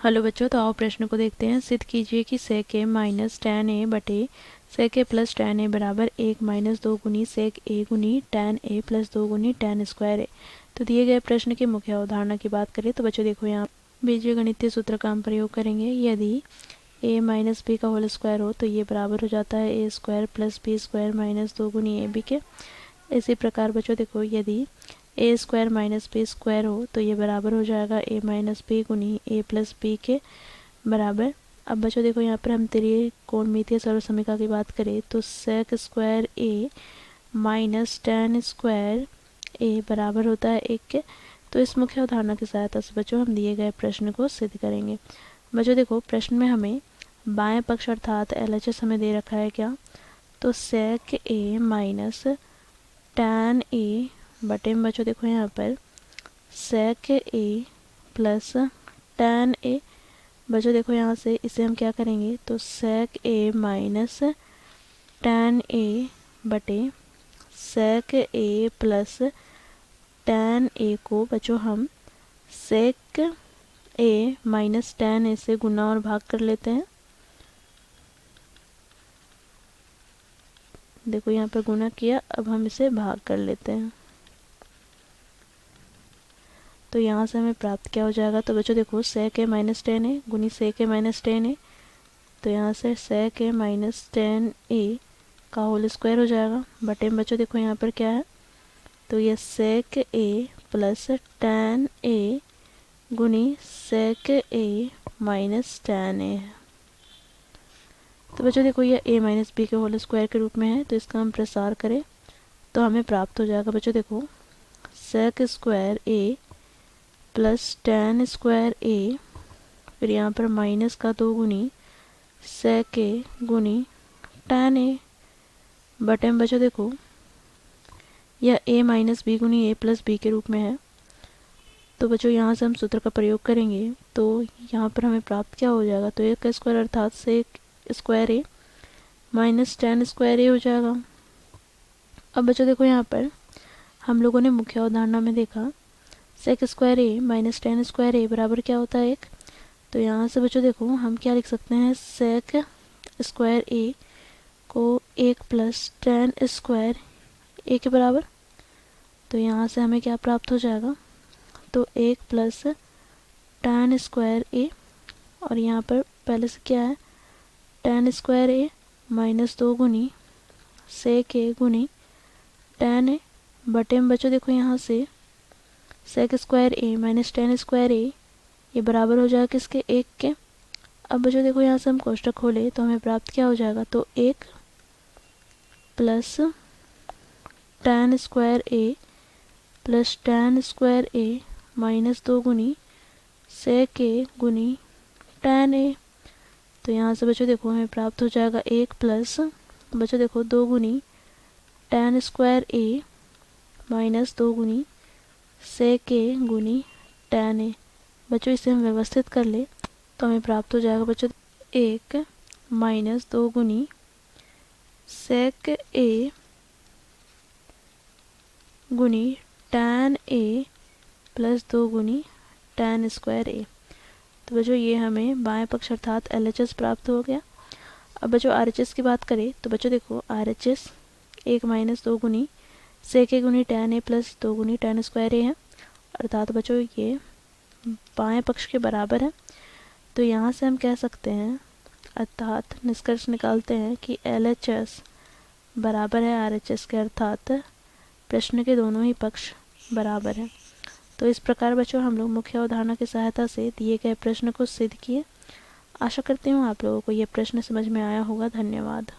Hello बच्चों, तो आओ प्रश्न को देखते हैं। सिद्ध कीजिए कि सेक ए माइनस टैन ए बटे सेक ए प्लस टैन ए बराबर 1 माइनस 2 गुनी सेक ए गुनी टैन ए प्लस 2 गुनी टैन स्क्वायर ए। तो दिए गए प्रश्न की मुख्य अवधारणा की बात करें तो बच्चों देखो, यहाँ बीजगणितीय सूत्र का हम प्रयोग करेंगे। यदि ए माइनस बी का होल स्क्वायर हो तो ये बराबर हो जाता है A square plus B square minus 2 गुनी ए बी के। इसी प्रकार बच्चों देखो, यदि ए स्क्वायर माइनस बी स्क्वायर हो तो ये बराबर हो जाएगा ए माइनस बी गुनी ए प्लस बी के बराबर। अब बच्चों देखो, यहाँ पर हम त्रिकोणमितीय सरल समीकरण की बात करें तो सेक स्क्वायर ए माइनस टैन स्क्वायर ए बराबर होता है 1 के। तो इस मुख्य अवधारणा की सहायता से बच्चों हम दिए गए प्रश्न को सिद्ध करेंगे। बच्चों देखो, प्रश्न में हमें बाएं पक्ष अर्थात LHS हमें दे रखा है क्या, तो सेक ए माइनस टैन ए बटे में बच्चों देखो यहाँ पर सेक ए प्लस टैन ए। बच्चों देखो यहाँ से इसे हम क्या करेंगे, तो सेक ए माइनस टैन ए बटे सेक ए प्लस टैन ए को बच्चों हम सेक ए माइनस टैन ए से गुना और भाग कर लेते हैं। देखो यहाँ पर गुना किया, अब हम इसे भाग कर लेते हैं। तो यहाँ से हमें प्राप्त क्या हो जाएगा, तो बच्चों देखो सेक ए माइनस टेन ए गुनी सेक ए माइनस टेन ए। तो यहाँ से सेक ए माइनस टेन ए का होल स्क्वायर हो जाएगा बटे में बच्चों देखो यहाँ पर क्या है, तो ये सेक ए प्लस टैन ए गुनी सेक ए माइनस टैन ए है। तो बच्चों देखो, ये ए माइनस बी के होल स्क्वायर के रूप में है, तो इसका हम प्रसार करें तो हमें प्राप्त हो जाएगा बच्चों देखो सेक स्क्वायर ए प्लस टैन स्क्वायर ए, फिर यहाँ पर माइनस का 2 गुनी सेक ए गुनी टैन ए बटे में बच्चों देखो यह ए माइनस बी गुनी ए प्लस बी के रूप में है। तो बच्चों यहाँ से हम सूत्र का प्रयोग करेंगे तो यहाँ पर हमें प्राप्त क्या हो जाएगा, तो ए का स्क्वायर अर्थात सेक स्क्वायर ए माइनस टैन स्क्वायर ए हो जाएगा। अब बच्चों देखो यहाँ पर हम लोगों ने मुख्य अवधारणा में देखा सेक स्क्वायर ए माइनस टैन स्क्वायर ए बराबर क्या होता है 1। तो यहाँ से बच्चों देखो हम क्या लिख सकते हैं, सेक स्क्वायर ए को 1 प्लस टैन स्क्वायर ए के बराबर। तो यहाँ से हमें क्या प्राप्त हो जाएगा, तो 1 प्लस टैन स्क्वायर ए, और यहाँ पर पहले से क्या है टैन स्क्वायर ए माइनस 2 गुनी सेक ए गुनी टैन ए बटे में बच्चों देखो यहाँ से सेक स्क्वायर ए माइनस टैन स्क्वायर ए ये बराबर हो जाएगा किसके, 1 के। अब बच्चों देखो यहाँ से हम कोष्टक खोले तो हमें प्राप्त क्या हो जाएगा, तो 1 प्लस टैन स्क्वायर ए प्लस टैन स्क्वायर ए माइनस 2 गुनी सेक ए गुनी टैन ए। तो यहाँ से बच्चों देखो हमें प्राप्त हो जाएगा 1 प्लस बच्चों देखो 2 गुनी टैन स्क्वायर ए माइनस 2 गुनी सेक ए गुनी टैन ए। बच्चों इसे हम व्यवस्थित कर ले तो हमें प्राप्त हो जाएगा बच्चों 1 माइनस 2 गुनी सेक ए गुनी टैन ए प्लस 2 गुनी टैन स्क्वायर ए। तो बच्चों ये हमें बाएं पक्ष अर्थात LHS प्राप्त हो गया। अब बच्चों RHS की बात करें तो बच्चों देखो RHS 1 माइनस 2 गुनी सेक ए गुनी टैन ए प्लस 2 गुनी टैन स्क्वायर ए है, अर्थात बच्चों ये बाएं पक्ष के बराबर है। तो यहाँ से हम कह सकते हैं अर्थात निष्कर्ष निकालते हैं कि LHS बराबर है RHS के, अर्थात प्रश्न के दोनों ही पक्ष बराबर हैं। तो इस प्रकार बच्चों हम लोग मुख्य अवधारणा की सहायता से दिए गए प्रश्न को सिद्ध किए। आशा करती हूँ आप लोगों को ये प्रश्न समझ में आया होगा। धन्यवाद।